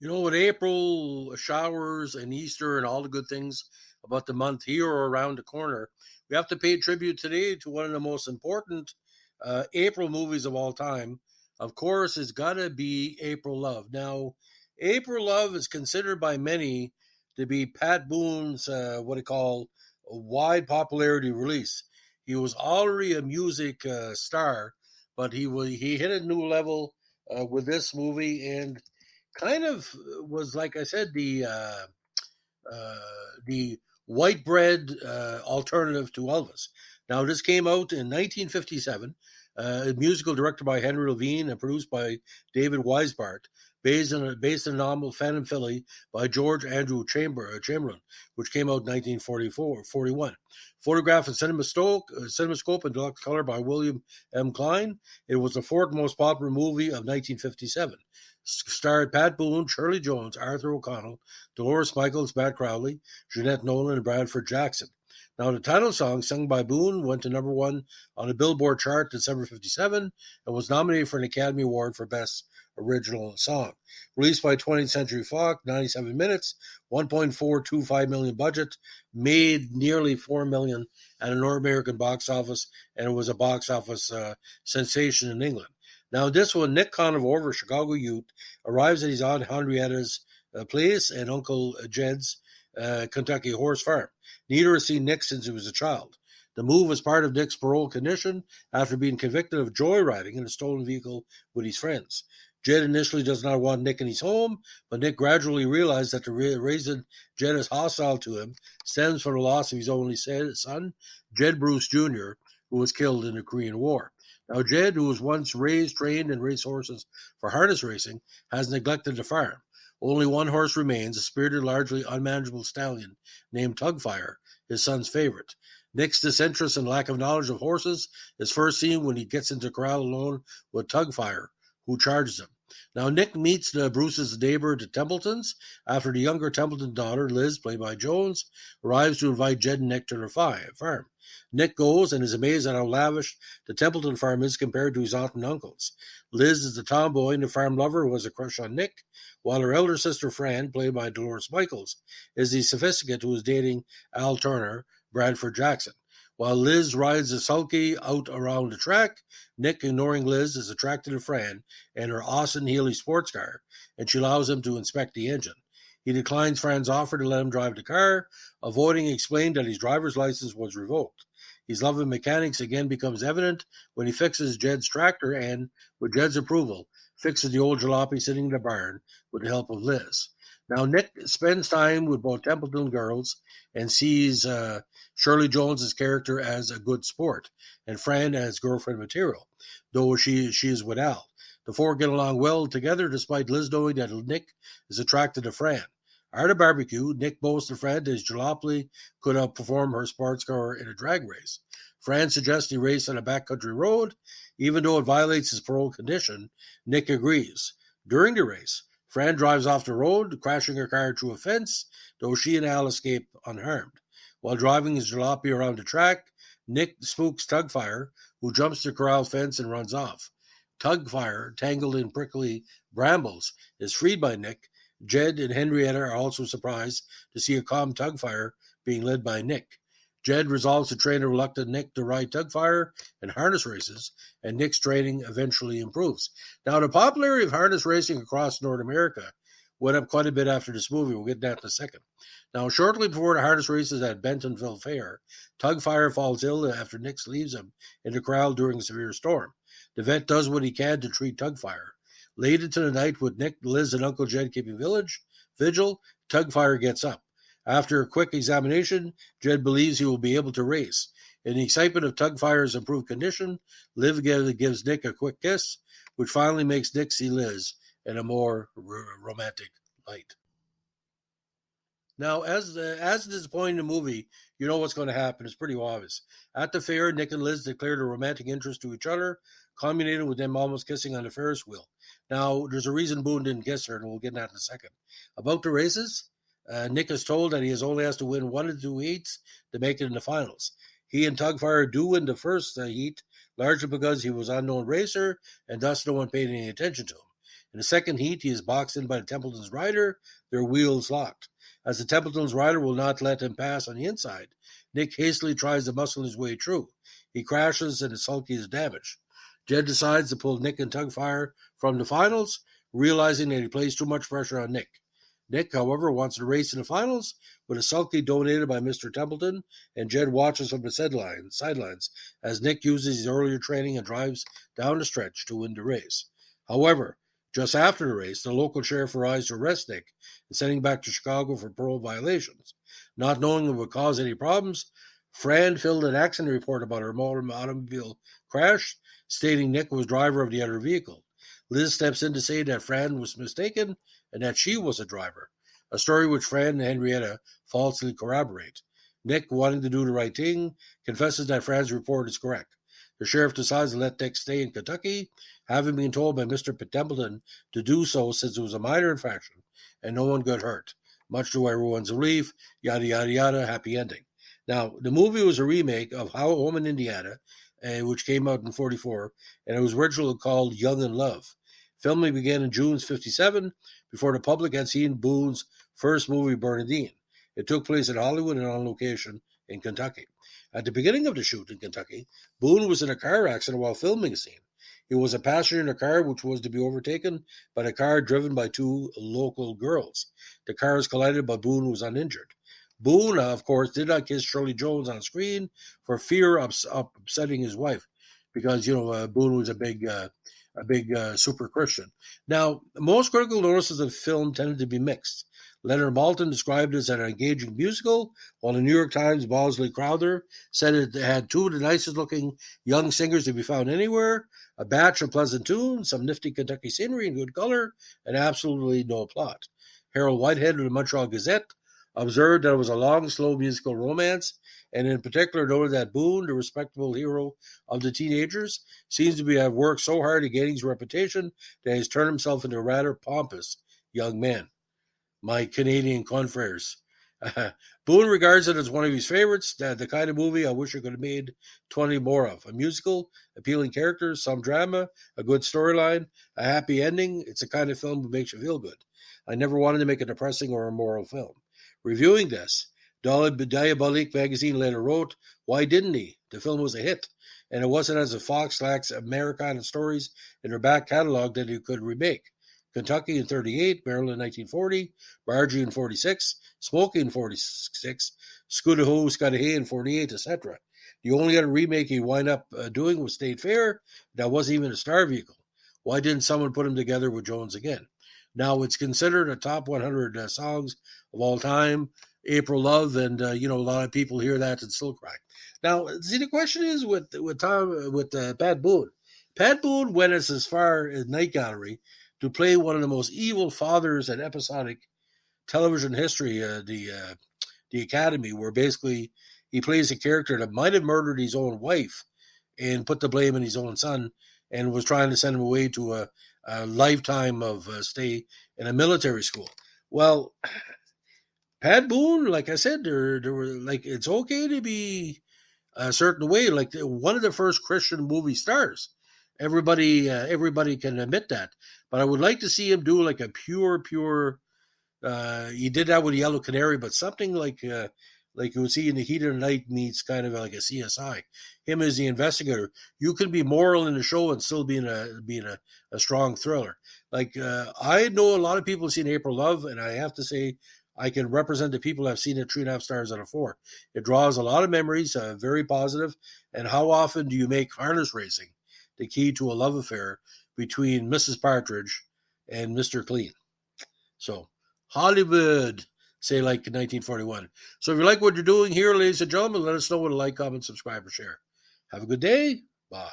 With April showers and Easter and all the good things about the month here or around the corner, we have to pay tribute today to one of the most important April movies of all time. Of course, it's got to be April Love. Now, April Love is considered by many to be Pat Boone's what they call a wide popularity release. He was already a music star, but he hit a new level with this movie and kind of was, like I said, uh, the white bread alternative to Elvis. Now, this came out in 1957, a musical directed by Henry Levine and produced by David Weisbart, based on a novel Phantom Philly by George Andrew Chamberlain, which came out in 1941. Photographed in CinemaScope and deluxe color by William M. Klein, it was the fourth most popular movie of 1957. Starred Pat Boone, Shirley Jones, Arthur O'Connell, Dolores Michaels, Matt Crowley, Jeanette Nolan, and Bradford Jackson. Now, the title song, sung by Boone, went to number one on the Billboard chart in December 57 and was nominated for an Academy Award for Best Original Song. Released by 20th Century Fox, 97 minutes, 1.425 million budget, made nearly 4 million at a North American box office, and it was a box office sensation in England. Now, this one, Nick Conover, a Chicago youth, arrives at his Aunt Henrietta's place and Uncle Jed's Kentucky horse farm. Neither has seen Nick since he was a child. The move was part of Nick's parole condition after being convicted of joyriding in a stolen vehicle with his friends. Jed initially does not want Nick in his home, but Nick gradually realized that the reason Jed is hostile to him stems from the loss of his only son, Jed Bruce Jr., who was killed in the Korean War. Now, Jed, who was once raised, trained, and raced horses for harness racing, has neglected the farm. Only one horse remains, a spirited, largely unmanageable stallion named Tugfire, his son's favorite. Nick's disinterest and lack of knowledge of horses is first seen when he gets into corral alone with Tugfire, who charges him. Now, Nick meets Bruce's neighbor, the Templetons, after the younger Templeton daughter, Liz, played by Jones, arrives to invite Jed and Nick to their farm. Nick goes and is amazed at how lavish the Templeton farm is compared to his aunt and uncles. Liz is the tomboy and the farm lover who has a crush on Nick, while her elder sister, Fran, played by Dolores Michaels, is the sophisticate who is dating Al Turner, Bradford Jackson. While Liz rides a sulky out around the track, Nick, ignoring Liz, is attracted to Fran and her Austin Healey sports car, and she allows him to inspect the engine. He declines Fran's offer to let him drive the car, avoiding explaining that his driver's license was revoked. His love of mechanics again becomes evident when he fixes Jed's tractor and, with Jed's approval, fixes the old jalopy sitting in the barn with the help of Liz. Now, Nick spends time with both Templeton girls and sees Shirley Jones' character as a good sport and Fran as girlfriend material, though she is with Al. The four get along well together despite Liz knowing that Nick is attracted to Fran. At a barbecue, Nick boasts to Fran that his jalopy could outperform her sports car in a drag race. Fran suggests he race on a backcountry road. Even though it violates his parole condition, Nick agrees. During the race, Fran drives off the road, crashing her car through a fence, though she and Al escape unharmed. While driving his jalopy around the track, Nick spooks Tugfire, who jumps the corral fence and runs off. Tugfire, tangled in prickly brambles, is freed by Nick. Jed and Henrietta are also surprised to see a calm Tugfire being led by Nick. Jed resolves to train a reluctant Nick to ride Tugfire and harness races, and Nick's training eventually improves. Now, the popularity of harness racing across North America went up quite a bit after this movie. We'll get to that in a second. Now, shortly before the harness races at Bentonville Fair, Tugfire falls ill after Nick leaves him in the corral during a severe storm. The vet does what he can to treat Tugfire. Late into the night, with Nick, Liz, and Uncle Jed keeping vigil, Tugfire gets up. After a quick examination, Jed believes he will be able to race. In the excitement of Tugfire's improved condition, Liv gives Nick a quick kiss, which finally makes Nick see Liz in a more romantic light. Now, as at this point in the movie, you know what's going to happen. It's pretty obvious. At the fair, Nick and Liz declared a romantic interest to each other, culminating with them almost kissing on the Ferris wheel. Now, there's a reason Boone didn't kiss her, and we'll get to that in a second. About the races, Nick is told that he only has to win 1 of 2 heats to make it in the finals. He and Tugfire do win the first heat, largely because he was an unknown racer, and thus no one paid any attention to him. In the second heat, he is boxed in by the Templeton's rider, their wheels locked. As the Templeton's rider will not let him pass on the inside, Nick hastily tries to muscle his way through. He crashes and his sulky is damaged. Jed decides to pull Nick and Tugfire from the finals, realizing that he placed too much pressure on Nick. Nick, however, wants to race in the finals with a sulky donated by Mr. Templeton, and Jed watches from the sidelines as Nick uses his earlier training and drives down the stretch to win the race. However, just after the race, the local sheriff arrives to arrest Nick and send him back to Chicago for parole violations. Not knowing it would cause any problems, Fran filled an accident report about her automobile crash, stating Nick was driver of the other vehicle. Liz steps in to say that Fran was mistaken and that she was a driver, a story which Fran and Henrietta falsely corroborate. Nick, wanting to do the right thing, confesses that Fran's report is correct. The sheriff decides to let Nick stay in Kentucky, having been told by Mr. Templeton to do so since it was a minor infraction and no one got hurt. Much to everyone's relief, yada, yada, yada, happy ending. Now, the movie was a remake of Home in Indiana, which came out in 1944, and it was originally called Young in Love. Filming began in June 1957, before the public had seen Boone's first movie, Bernadine. It took place in Hollywood and on location in Kentucky. At the beginning of the shoot in Kentucky, Boone was in a car accident while filming a scene. He was a passenger in a car which was to be overtaken by a car driven by two local girls. The cars collided, but Boone was uninjured. Boone, of course, did not kiss Shirley Jones on screen for fear of upsetting his wife, because Boone was a big super Christian. Now, most critical notices of the film tended to be mixed. Leonard Maltin described it as an engaging musical, while the New York Times' Bosley Crowther said it had two of the nicest-looking young singers to be found anywhere, a batch of pleasant tunes, some nifty Kentucky scenery in good color, and absolutely no plot. Harold Whitehead of the Montreal Gazette observed that it was a long, slow musical romance, and in particular noted that Boone, the respectable hero of the teenagers, seems to have worked so hard at gaining his reputation that he has turned himself into a rather pompous young man. My Canadian confreres. Boone regards it as one of his favorites, the kind of movie I wish I could have made 20 more of. A musical, appealing characters, some drama, a good storyline, a happy ending. It's the kind of film that makes you feel good. I never wanted to make a depressing or immoral film. Reviewing this, Diabolique magazine later wrote, "Why didn't he? The film was a hit, and it wasn't as if Fox lacks Americana stories in their back catalog that he could remake. Kentucky in 1938, Maryland in 1940, Margie in 1946, Smokey in 1946, Scudahoo, Scudahee in 1948, etc. The only other remake he wound up doing was State Fair. That wasn't even a star vehicle. Why didn't someone put him together with Jones again? Now, it's considered a top 100 songs of all time, April Love, and a lot of people hear that and still cry. Now, see, the question is with Pat Boone. Pat Boone went as far as Night Gallery to play one of the most evil fathers in episodic television history, the Academy, where basically he plays a character that might have murdered his own wife and put the blame on his own son, and was trying to send him away to a lifetime of stay in a military school. Well, Pat Boone, like I said, there were it's okay to be a certain way, like one of the first Christian movie stars. Everybody can admit that, but I would like to see him do like a pure. He did that with Yellow Canary, but something like you would see in The Heat of the Night meets kind of like a CSI. Him as the investigator. You can be moral in the show and still being a strong thriller. I know a lot of people have seen April Love, and I have to say I can represent the people who have seen it 3.5 stars out of 4. It draws a lot of memories, very positive. And how often do you make harness racing the key to a love affair between Mrs. Partridge and Mr. Clean? So, Hollywood, say like in 1941. So if you like what you're doing here, ladies and gentlemen, let us know with a like, comment, subscribe, or share. Have a good day. Bye.